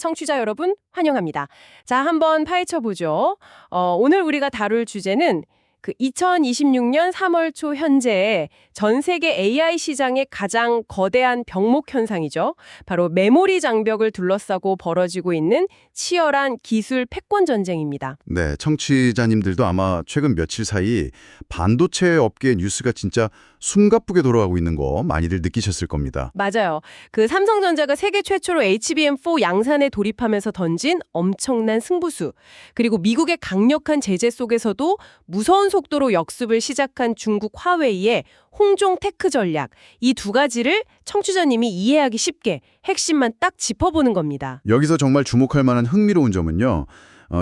청취자 여러분 환영합니다. 자, 한번 파헤쳐보죠. 오늘 우리가 다룰 주제는 2026년 3월 초 현재 전 세계 AI 시장의 가장 거대한 병목 현상이죠. 바로 메모리 장벽을 둘러싸고 벌어지고 있는 치열한 기술 패권 전쟁입니다. 네, 청취자님들도 아마 최근 며칠 사이 반도체 업계 뉴스가 진짜 숨가쁘게 돌아가고 있는 거 많이들 느끼셨을 겁니다. 맞아요. 삼성전자가 세계 최초로 HBM4 양산에 돌입하면서 던진 엄청난 승부수, 그리고 미국의 강력한 제재 속에서도 무서운 속도로 역습을 시작한 중국 화웨이의 홍종 테크 전략, 이 두 가지를 청취자님이 이해하기 쉽게 핵심만 딱 짚어보는 겁니다. 여기서 정말 주목할 만한 흥미로운 점은요.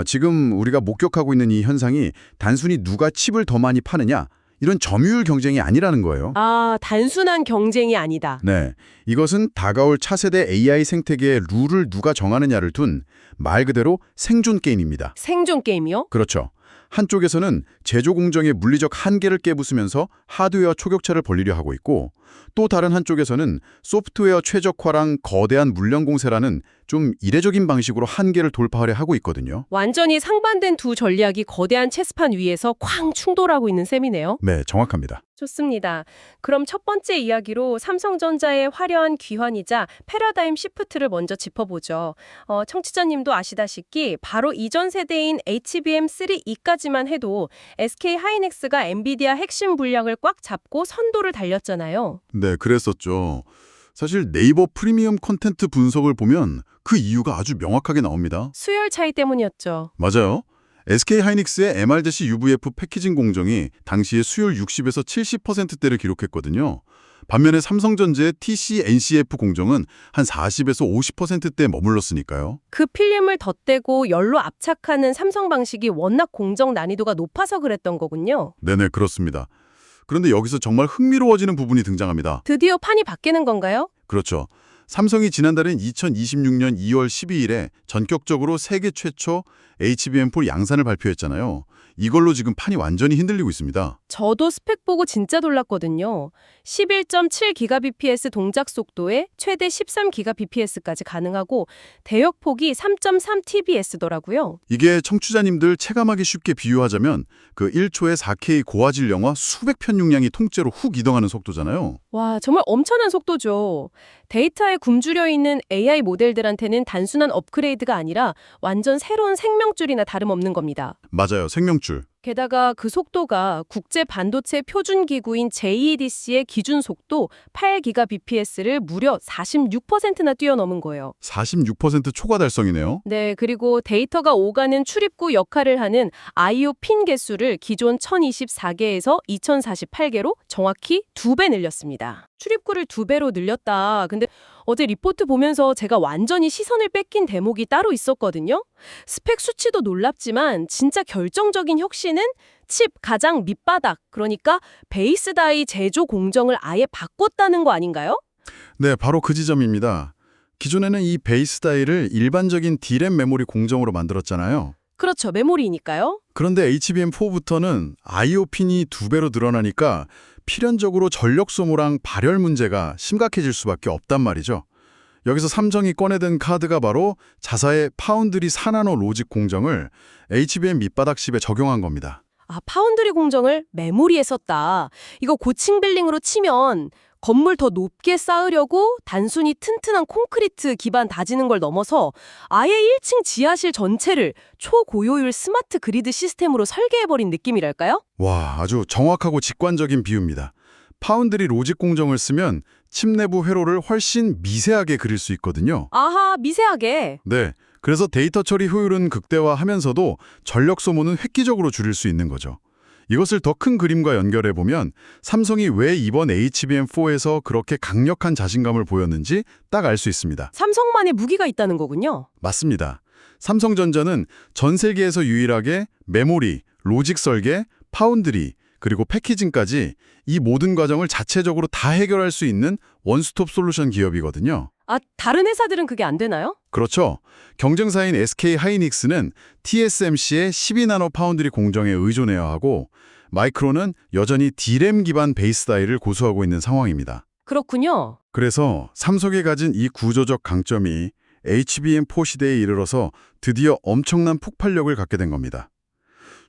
지금 우리가 목격하고 있는 이 현상이 단순히 누가 칩을 더 많이 파느냐 이런 점유율 경쟁이 아니라는 거예요. 아, 단순한 경쟁이 아니다. 네, 이것은 다가올 차세대 AI 생태계의 룰을 누가 정하느냐를 둔 말 그대로 생존 게임입니다. 생존 게임이요? 그렇죠. 한쪽에서는 제조 공정의 물리적 한계를 깨부수면서 하드웨어 초격차를 벌이려 하고 있고, 또 다른 한쪽에서는 소프트웨어 최적화랑 거대한 물량 공세라는 좀 이례적인 방식으로 한계를 돌파하려 하고 있거든요. 완전히 상반된 두 전략이 거대한 체스판 위에서 쾅 충돌하고 있는 셈이네요. 네, 정확합니다. 좋습니다. 그럼 첫 번째 이야기로 삼성전자의 화려한 귀환이자 패러다임 시프트를 먼저 짚어보죠. 청취자님도 아시다시피 바로 이전 세대인 HBM3E까지만 해도 SK 하이닉스가 엔비디아 핵심 분량을 꽉 잡고 선도를 달렸잖아요. 네, 그랬었죠. 사실 네이버 프리미엄 콘텐트 분석을 보면 그 이유가 아주 명확하게 나옵니다. 수율 차이 때문이었죠. 맞아요. SK 하이닉스의 MRDC UVF 패키징 공정이 당시에 수율 60에서 70%대를 기록했거든요. 반면에 삼성전자의 TC NCF 공정은 한 40에서 50%대에 머물렀으니까요. 그 필름을 덧대고 열로 압착하는 삼성 방식이 워낙 공정 난이도가 높아서 그랬던 거군요. 네네, 그렇습니다. 그런데 여기서 정말 흥미로워지는 부분이 등장합니다. 드디어 판이 바뀌는 건가요? 그렇죠. 삼성이 지난달인 2026년 2월 12일에 전격적으로 세계 최초 HBM4 양산을 발표했잖아요. 이걸로 지금 판이 완전히 흔들리고 있습니다. 저도 스펙 보고 진짜 놀랐거든요. 11.7Gbps 동작 속도에 최대 13Gbps까지 가능하고 대역폭이 3.3tbs더라고요. 이게 청취자님들 체감하기 쉽게 비유하자면 그 1초에 4K 고화질 영화 수백 편 용량이 통째로 훅 이동하는 속도잖아요. 와, 정말 엄청난 속도죠. 데이터에 굶주려 있는 AI 모델들한테는 단순한 업그레이드가 아니라 완전 새로운 생명줄이나 다름없는 겁니다. 맞아요, 생명줄. 게다가 그 속도가 국제 반도체 표준 기구인 JEDC의 기준 속도 8Gbps를 무려 46%나 뛰어넘은 거예요. 46% 초과 달성이네요. 네, 그리고 데이터가 오가는 출입구 역할을 하는 I/O 핀 개수를 기존 1024개에서 2048개로 정확히 2배 늘렸습니다. 출입구를 2배로 늘렸다. 근데 어제 리포트 보면서 제가 완전히 시선을 뺏긴 대목이 따로 있었거든요. 스펙 수치도 놀랍지만 진짜 결정적인 혁신은 칩 가장 밑바닥, 그러니까 베이스 다이 제조 공정을 아예 바꿨다는 거 아닌가요? 네, 바로 그 지점입니다. 기존에는 이 베이스 다이를 일반적인 D램 메모리 공정으로 만들었잖아요. 그렇죠, 메모리니까요. 그런데 HBM4부터는 I/O 핀이 2배로 늘어나니까 필연적으로 전력 소모랑 발열 문제가 심각해질 수밖에 없단 말이죠. 여기서 삼성이 꺼내든 카드가 바로 자사의 파운드리 4나노 로직 공정을 HBM 밑바닥 칩에 적용한 겁니다. 아, 파운드리 공정을 메모리에 썼다. 이거 고층 빌딩으로 치면 건물 더 높게 쌓으려고 단순히 튼튼한 콘크리트 기반 다지는 걸 넘어서 아예 1층 지하실 전체를 초고효율 스마트 그리드 시스템으로 설계해버린 느낌이랄까요? 와, 아주 정확하고 직관적인 비유입니다. 파운드리 로직 공정을 쓰면 칩 내부 회로를 훨씬 미세하게 그릴 수 있거든요. 아하, 미세하게. 네, 그래서 데이터 처리 효율은 극대화하면서도 전력 소모는 획기적으로 줄일 수 있는 거죠. 이것을 더 큰 그림과 연결해보면 삼성이 왜 이번 HBM4에서 그렇게 강력한 자신감을 보였는지 딱 알 수 있습니다. 삼성만의 무기가 있다는 거군요. 맞습니다. 삼성전자는 전 세계에서 유일하게 메모리, 로직 설계, 파운드리, 그리고 패키징까지 이 모든 과정을 자체적으로 다 해결할 수 있는 원스톱 솔루션 기업이거든요. 아, 다른 회사들은 그게 안 되나요? 그렇죠. 경쟁사인 SK 하이닉스는 TSMC의 12나노 파운드리 공정에 의존해야 하고 마이크론은 여전히 D램 기반 베이스 다이를 고수하고 있는 상황입니다. 그렇군요. 그래서 삼성이 가진 이 구조적 강점이 HBM4 시대에 이르러서 드디어 엄청난 폭발력을 갖게 된 겁니다.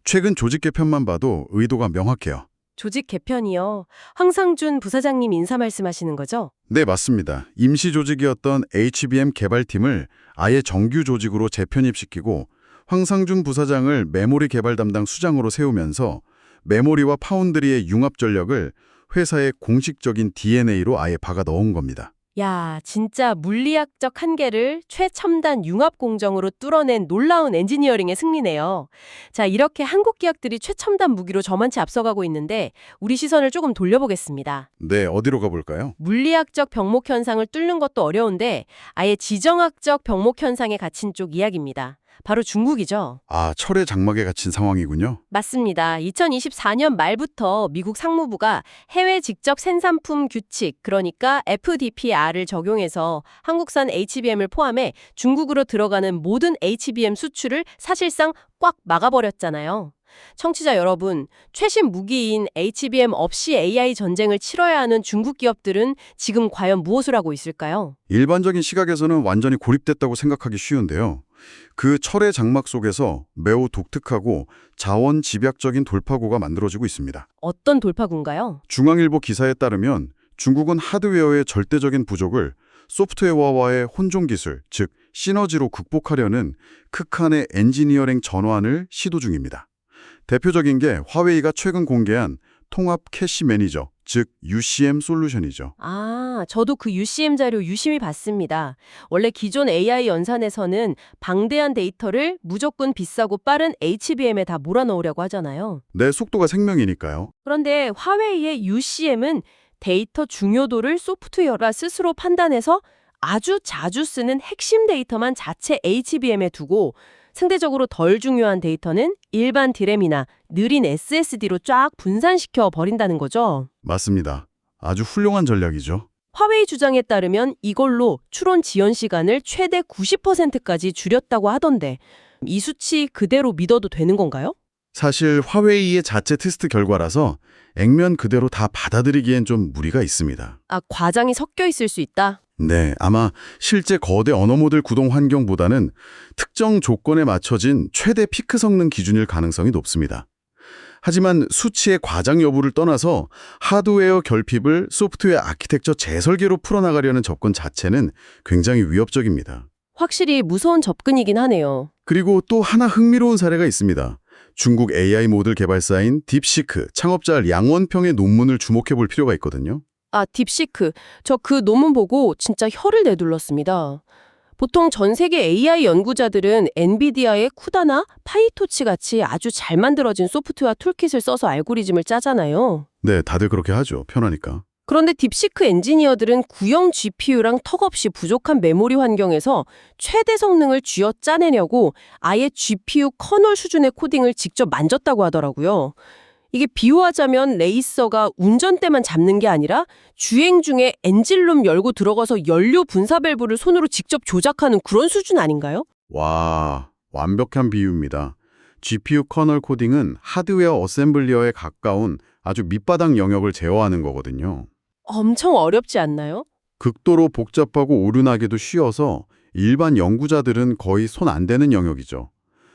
최근 조직 개편만 봐도 의도가 명확해요. 조직 개편이요. 황상준 부사장님 인사 말씀하시는 거죠? 네, 맞습니다. 임시 조직이었던 HBM 개발팀을 아예 정규 조직으로 재편입시키고 황상준 부사장을 메모리 개발 담당 수장으로 세우면서 메모리와 파운드리의 융합 전력을 회사의 공식적인 DNA로 아예 박아 넣은 겁니다. 야, 진짜 물리학적 한계를 최첨단 융합 공정으로 뚫어낸 놀라운 엔지니어링의 승리네요. 자, 이렇게 한국 기업들이 최첨단 무기로 저만치 앞서가고 있는데 우리 시선을 조금 돌려보겠습니다. 네, 어디로 가볼까요? 물리학적 병목 현상을 뚫는 것도 어려운데 아예 지정학적 병목 현상에 갇힌 쪽 이야기입니다. 바로 중국이죠. 아, 철의 장막에 갇힌 상황이군요. 맞습니다. 2024년 말부터 미국 상무부가 해외 직접 생산품 규칙, 그러니까 FDPR을 적용해서 한국산 HBM을 포함해 중국으로 들어가는 모든 HBM 수출을 사실상 꽉 막아버렸잖아요. 청취자 여러분, 최신 무기인 HBM 없이 AI 전쟁을 치러야 하는 중국 기업들은 지금 과연 무엇을 하고 있을까요? 일반적인 시각에서는 완전히 고립됐다고 생각하기 쉬운데요. 그 철의 장막 속에서 매우 독특하고 자원 집약적인 돌파구가 만들어지고 있습니다. 어떤 돌파구인가요? 중앙일보 기사에 따르면 중국은 하드웨어의 절대적인 부족을 소프트웨어와의 혼종 기술, 즉 시너지로 극복하려는 극한의 엔지니어링 전환을 시도 중입니다. 대표적인 게 화웨이가 최근 공개한 통합 캐시 매니저, 즉 UCM 솔루션이죠. 아, 저도 그 UCM 자료 유심히 봤습니다. 원래 기존 AI 연산에서는 방대한 데이터를 무조건 비싸고 빠른 HBM에 다 몰아넣으려고 하잖아요. 내 속도가 생명이니까요. 그런데 화웨이의 UCM은 데이터 중요도를 소프트웨어가 스스로 판단해서 아주 자주 쓰는 핵심 데이터만 자체 HBM에 두고 상대적으로 덜 중요한 데이터는 일반 디램이나 느린 SSD로 쫙 분산시켜 버린다는 거죠. 맞습니다. 아주 훌륭한 전략이죠. 화웨이 주장에 따르면 이걸로 추론 지연 시간을 최대 90%까지 줄였다고 하던데 이 수치 그대로 믿어도 되는 건가요? 사실 화웨이의 자체 테스트 결과라서 액면 그대로 다 받아들이기엔 좀 무리가 있습니다. 아, 과장이 섞여 있을 수 있다? 네, 아마 실제 거대 언어 모델 구동 환경보다는 특정 조건에 맞춰진 최대 피크 성능 기준일 가능성이 높습니다. 하지만 수치의 과장 여부를 떠나서 하드웨어 결핍을 소프트웨어 아키텍처 재설계로 풀어나가려는 접근 자체는 굉장히 위협적입니다. 확실히 무서운 접근이긴 하네요. 그리고 또 하나 흥미로운 사례가 있습니다. 중국 AI 모델 개발사인 딥시크 창업자 량원평의 논문을 주목해 볼 필요가 있거든요. 아, 딥시크. 저 그 논문 보고 진짜 혀를 내둘렀습니다. 보통 전 세계 AI 연구자들은 엔비디아의 쿠다나 파이토치 같이 아주 잘 만들어진 소프트웨어 툴킷을 써서 알고리즘을 짜잖아요. 네, 다들 그렇게 하죠. 편하니까. 그런데 딥시크 엔지니어들은 구형 GPU랑 턱없이 부족한 메모리 환경에서 최대 성능을 쥐어 짜내려고 아예 GPU 커널 수준의 코딩을 직접 만졌다고 하더라고요. 이게 비유하자면 레이서가 운전대만 잡는 게 아니라 주행 중에 엔진룸 열고 들어가서 연료 분사 밸브를 손으로 직접 조작하는 그런 수준 아닌가요? 와, 완벽한 비유입니다. GPU 커널 코딩은 하드웨어 어셈블리어에 가까운 아주 밑바닥 영역을 제어하는 거거든요. 엄청 어렵지 않나요? 극도로 복잡하고 오류나기도 쉬워서 일반 연구자들은 거의 손 안 대는 영역이죠.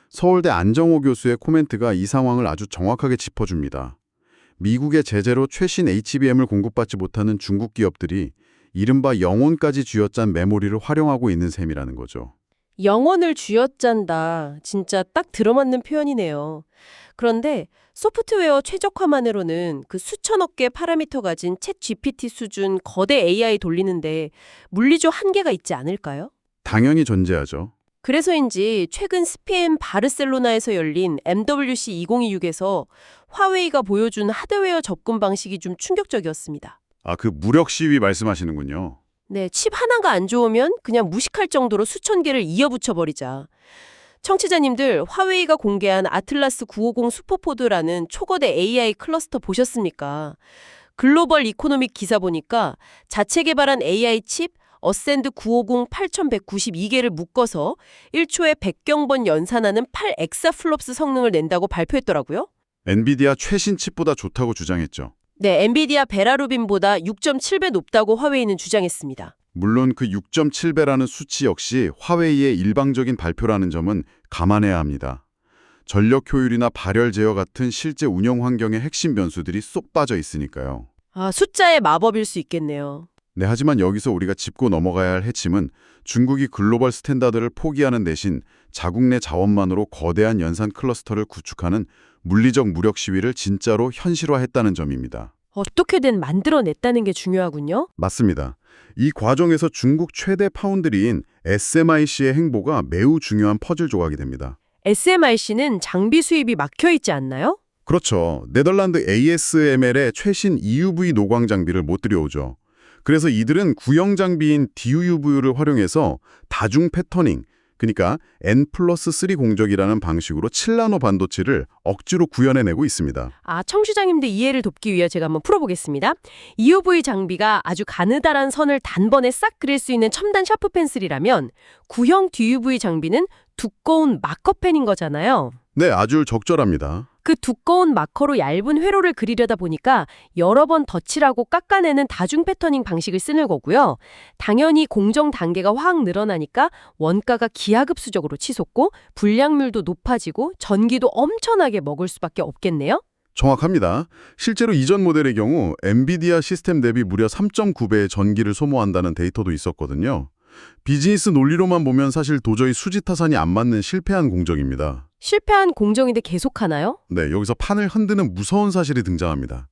서울대 안정호 교수의 코멘트가 이 상황을 아주 정확하게 짚어줍니다. 미국의 제재로 최신 HBM을 공급받지 못하는 중국 기업들이 이른바 영혼까지 쥐어짠 메모리를 활용하고 있는 셈이라는 거죠. 영혼을 쥐어짠다. 진짜 딱 들어맞는 표현이네요. 그런데 소프트웨어 최적화만으로는 그 수천억 개 파라미터 가진 챗 GPT 수준 거대 AI 돌리는데 물리적 한계가 있지 않을까요? 당연히 존재하죠. 그래서인지 최근 스페인 바르셀로나에서 열린 MWC 2026에서 화웨이가 보여준 하드웨어 접근 방식이 좀 충격적이었습니다. 아, 그 무력 시위 말씀하시는군요. 네, 칩 하나가 안 좋으면 그냥 무식할 정도로 수천 개를 이어붙여버리자. 청취자님들, 화웨이가 공개한 아틀라스 950 슈퍼포드라는 초거대 AI 클러스터 보셨습니까? 글로벌 이코노믹 기사 보니까 자체 개발한 AI 칩 어센드 950 8192개를 묶어서 1초에 100경번 연산하는 8엑사플롭스 성능을 낸다고 발표했더라고요. 엔비디아 최신 칩보다 좋다고 주장했죠. 네, 엔비디아 베라루빈보다 6.7배 높다고 화웨이는 주장했습니다. 물론 그 6.7배라는 수치 역시 화웨이의 일방적인 발표라는 점은 감안해야 합니다. 전력 효율이나 발열 제어 같은 실제 운영 환경의 핵심 변수들이 쏙 빠져 있으니까요. 아, 숫자의 마법일 수 있겠네요. 네, 하지만 여기서 우리가 짚고 넘어가야 할 핵심은 중국이 글로벌 스탠다드를 포기하는 대신 자국 내 자원만으로 거대한 연산 클러스터를 구축하는 물리적 무력 시위를 진짜로 현실화했다는 점입니다. 어떻게든 만들어냈다는 게 중요하군요. 맞습니다. 이 과정에서 중국 최대 파운드리인 SMIC의 행보가 매우 중요한 퍼즐 조각이 됩니다. SMIC는 장비 수입이 막혀 있지 않나요? 그렇죠. 네덜란드 ASML의 최신 EUV 노광 장비를 못 들여오죠. 그래서 이들은 구형 장비인 DUV를 활용해서 다중 패터닝, 그러니까 N+3 공정이라는 방식으로 7나노 반도체를 억지로 구현해내고 있습니다. 아, 청취자님들 이해를 돕기 위해 제가 한번 풀어보겠습니다. EUV 장비가 아주 가느다란 선을 단번에 싹 그릴 수 있는 첨단 샤프 펜슬이라면 구형 DUV 장비는 두꺼운 마커펜인 거잖아요. 네, 아주 적절합니다. 그 두꺼운 마커로 얇은 회로를 그리려다 보니까 여러 번 덧칠하고 깎아내는 다중 패터닝 방식을 쓰는 거고요. 당연히 공정 단계가 확 늘어나니까 원가가 기하급수적으로 치솟고 불량률도 높아지고 전기도 엄청나게 먹을 수밖에 없겠네요. 정확합니다. 실제로 이전 모델의 경우 엔비디아 시스템 대비 무려 3.9배의 전기를 소모한다는 데이터도 있었거든요. 비즈니스 논리로만 보면 사실 도저히 수지타산이 안 맞는 실패한 공정입니다. 실패한 공정인데 계속하나요? 네, 여기서 판을 흔드는 무서운 사실이 등장합니다.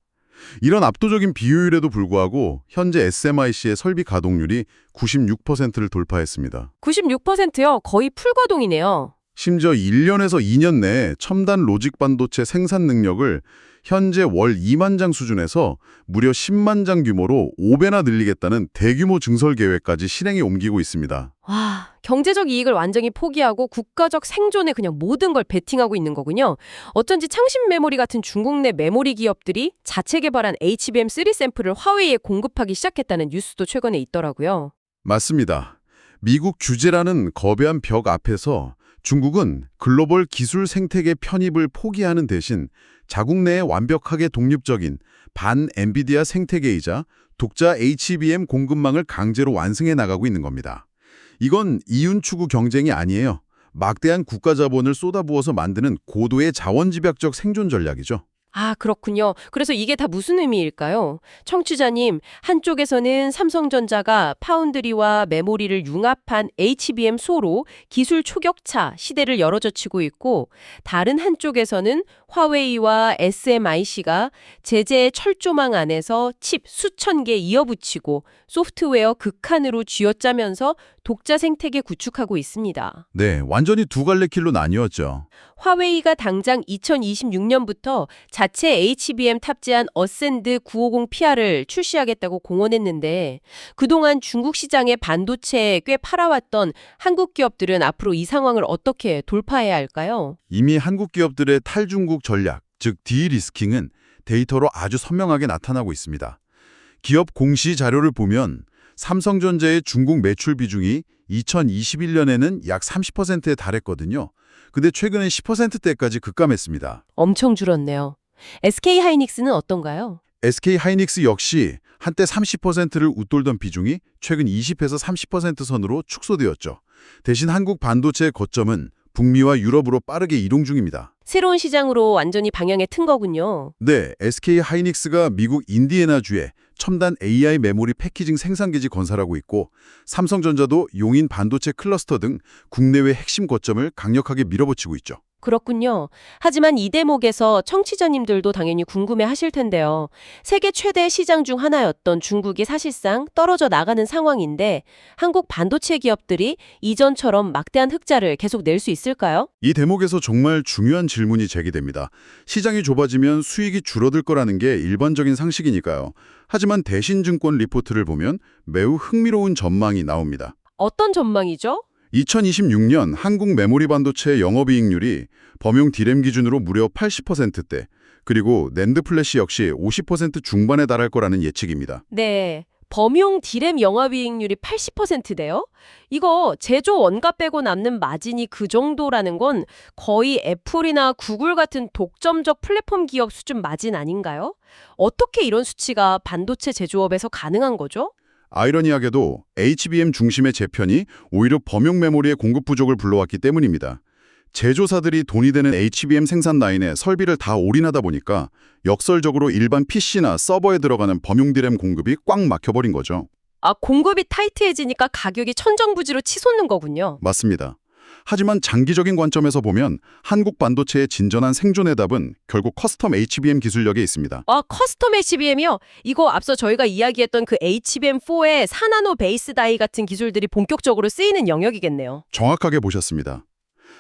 이런 압도적인 비효율에도 불구하고 현재 SMIC의 설비 가동률이 96%를 돌파했습니다. 96%요? 거의 풀가동이네요. 심지어 1년에서 2년 내에 첨단 로직 반도체 생산 능력을 현재 월 2만 장 수준에서 무려 10만 장 규모로 5배나 늘리겠다는 대규모 증설 계획까지 실행에 옮기고 있습니다. 와, 경제적 이익을 완전히 포기하고 국가적 생존에 그냥 모든 걸 베팅하고 있는 거군요. 어쩐지 창신 메모리 같은 중국 내 메모리 기업들이 자체 개발한 HBM3 샘플을 화웨이에 공급하기 시작했다는 뉴스도 최근에 있더라고요. 맞습니다. 미국 규제라는 거대한 벽 앞에서 중국은 글로벌 기술 생태계 편입을 포기하는 대신 자국 내에 완벽하게 독립적인 반 엔비디아 생태계이자 독자 HBM 공급망을 강제로 완성해 나가고 있는 겁니다. 이건 이윤 추구 경쟁이 아니에요. 막대한 국가 자본을 쏟아부어서 만드는 고도의 자원집약적 생존 전략이죠. 아, 그렇군요. 그래서 이게 다 무슨 의미일까요? 청취자님, 한쪽에서는 삼성전자가 파운드리와 메모리를 융합한 HBM 소로 기술 초격차 시대를 열어젖히고 있고, 다른 한쪽에서는 화웨이와 SMIC가 제재의 철조망 안에서 칩 수천 개 이어붙이고 소프트웨어 극한으로 쥐어짜면서 독자 생태계 구축하고 있습니다. 네, 완전히 두 갈래 길로 나뉘었죠. 화웨이가 당장 2026년부터 자체 HBM 탑재한 어센드 950PR을 출시하겠다고 공언했는데 그동안 중국 시장의 반도체에 꽤 팔아왔던 한국 기업들은 앞으로 이 상황을 어떻게 돌파해야 할까요? 이미 한국 기업들의 탈중국 전략, 즉 디리스킹은 데이터로 아주 선명하게 나타나고 있습니다. 기업 공시 자료를 보면 삼성전자의 중국 매출 비중이 2021년에는 약 30%에 달했거든요. 근데 최근엔 10%대까지 급감했습니다. 엄청 줄었네요. SK하이닉스는 어떤가요? SK하이닉스 역시 한때 30%를 웃돌던 비중이 최근 20에서 30% 선으로 축소되었죠. 대신 한국 반도체의 거점은 북미와 유럽으로 빠르게 이동 중입니다. 새로운 시장으로 완전히 방향에 튼 거군요. 네, SK하이닉스가 미국 인디애나주에 첨단 AI 메모리 패키징 생산기지 건설하고 있고 삼성전자도 용인 반도체 클러스터 등 국내외 핵심 거점을 강력하게 밀어붙이고 있죠. 그렇군요. 하지만 이 대목에서 청취자님들도 당연히 궁금해하실 텐데요. 세계 최대 시장 중 하나였던 중국이 사실상 떨어져 나가는 상황인데 한국 반도체 기업들이 이전처럼 막대한 흑자를 계속 낼 수 있을까요? 이 대목에서 정말 중요한 질문이 제기됩니다. 시장이 좁아지면 수익이 줄어들 거라는 게 일반적인 상식이니까요. 하지만 대신증권 리포트를 보면 매우 흥미로운 전망이 나옵니다. 어떤 전망이죠? 2026년 한국 메모리 반도체 영업이익률이 범용 D램 기준으로 무려 80%대, 그리고 낸드 플래시 역시 50% 중반에 달할 거라는 예측입니다. 네. 범용 D램 영업이익률이 80%대요? 이거 제조 원가 빼고 남는 마진이 그 정도라는 건 거의 애플이나 구글 같은 독점적 플랫폼 기업 수준 마진 아닌가요? 어떻게 이런 수치가 반도체 제조업에서 가능한 거죠? 아이러니하게도 HBM 중심의 재편이 오히려 범용 메모리의 공급 부족을 불러왔기 때문입니다. 제조사들이 돈이 되는 HBM 생산 라인에 설비를 다 올인하다 보니까 역설적으로 일반 PC나 서버에 들어가는 범용 DRAM 공급이 꽉 막혀버린 거죠. 아, 공급이 타이트해지니까 가격이 천정부지로 치솟는 거군요. 맞습니다. 하지만 장기적인 관점에서 보면 한국 반도체의 진전한 생존의 답은 결국 커스텀 HBM 기술력에 있습니다. 아, 커스텀 HBM이요? 이거 앞서 저희가 이야기했던 그 HBM4의 4나노 베이스 다이 같은 기술들이 본격적으로 쓰이는 영역이겠네요. 정확하게 보셨습니다.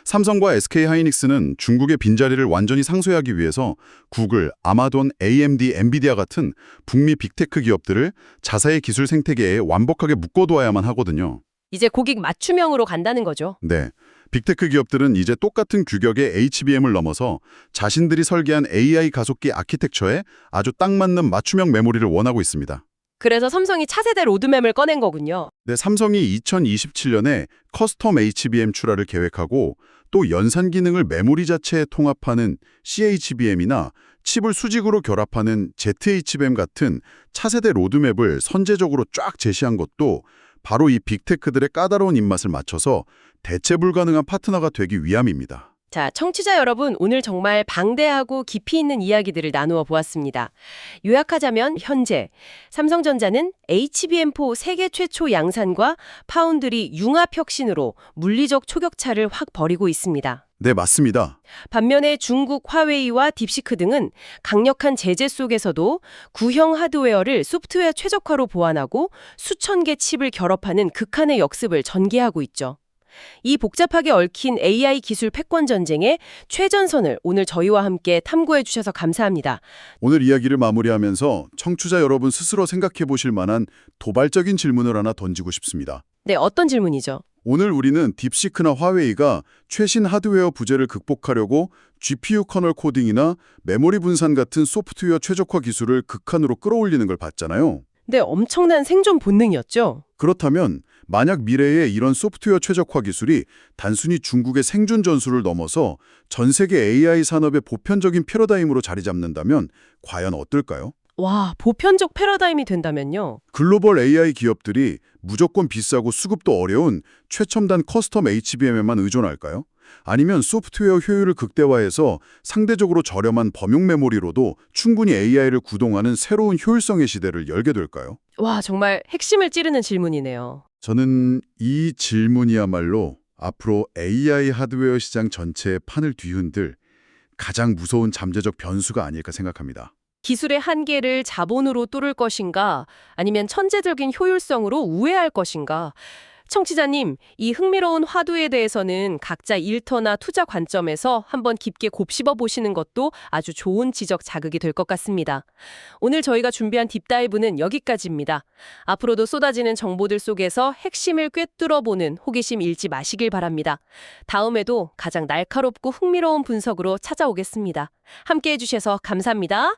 삼성과 SK하이닉스는 중국의 빈자리를 완전히 상쇄하기 위해서 구글, 아마존, AMD, 엔비디아 같은 북미 빅테크 기업들을 자사의 기술 생태계에 완벽하게 묶어두어야만 하거든요. 이제 고객 맞춤형으로 간다는 거죠. 네, 빅테크 기업들은 이제 똑같은 규격의 HBM을 넘어서 자신들이 설계한 AI 가속기 아키텍처에 아주 딱 맞는 맞춤형 메모리를 원하고 있습니다. 그래서 삼성이 차세대 로드맵을 꺼낸 거군요. 네, 삼성이 2027년에 커스텀 HBM 출하를 계획하고 또 연산 기능을 메모리 자체에 통합하는 CHBM이나 칩을 수직으로 결합하는 ZHBM 같은 차세대 로드맵을 선제적으로 쫙 제시한 것도 바로 이 빅테크들의 까다로운 입맛을 맞춰서 대체 불가능한 파트너가 되기 위함입니다. 자, 청취자 여러분, 오늘 정말 방대하고 깊이 있는 이야기들을 나누어 보았습니다. 요약하자면 현재 삼성전자는 HBM4 세계 최초 양산과 파운드리 융합 혁신으로 물리적 초격차를 확 벌이고 있습니다. 네, 맞습니다. 반면에 중국 화웨이와 딥시크 등은 강력한 제재 속에서도 구형 하드웨어를 소프트웨어 최적화로 보완하고 수천 개 칩을 결합하는 극한의 역습을 전개하고 있죠. 이 복잡하게 얽힌 AI 기술 패권 전쟁의 최전선을 오늘 저희와 함께 탐구해 주셔서 감사합니다. 오늘 이야기를 마무리하면서 청취자 여러분 스스로 생각해 보실 만한 도발적인 질문을 하나 던지고 싶습니다. 네, 어떤 질문이죠? 오늘 우리는 딥시크나 화웨이가 최신 하드웨어 부재를 극복하려고 GPU 커널 코딩이나 메모리 분산 같은 소프트웨어 최적화 기술을 극한으로 끌어올리는 걸 봤잖아요. 네, 엄청난 생존 본능이었죠. 그렇다면 만약 미래에 이런 소프트웨어 최적화 기술이 단순히 중국의 생존 전술을 넘어서 전 세계 AI 산업의 보편적인 패러다임으로 자리 잡는다면 과연 어떨까요? 와, 보편적 패러다임이 된다면요. 글로벌 AI 기업들이 무조건 비싸고 수급도 어려운 최첨단 커스텀 HBM에만 의존할까요? 아니면 소프트웨어 효율을 극대화해서 상대적으로 저렴한 범용 메모리로도 충분히 AI를 구동하는 새로운 효율성의 시대를 열게 될까요? 와, 정말 핵심을 찌르는 질문이네요. 저는 이 질문이야말로 앞으로 AI 하드웨어 시장 전체의 판을 뒤흔들 가장 무서운 잠재적 변수가 아닐까 생각합니다. 기술의 한계를 자본으로 뚫을 것인가, 아니면 천재적인 효율성으로 우회할 것인가. 청취자님, 이 흥미로운 화두에 대해서는 각자 일터나 투자 관점에서 한번 깊게 곱씹어 보시는 것도 아주 좋은 지적 자극이 될 것 같습니다. 오늘 저희가 준비한 딥다이브는 여기까지입니다. 앞으로도 쏟아지는 정보들 속에서 핵심을 꿰뚫어 보는 호기심 잃지 마시길 바랍니다. 다음에도 가장 날카롭고 흥미로운 분석으로 찾아오겠습니다. 함께해 주셔서 감사합니다.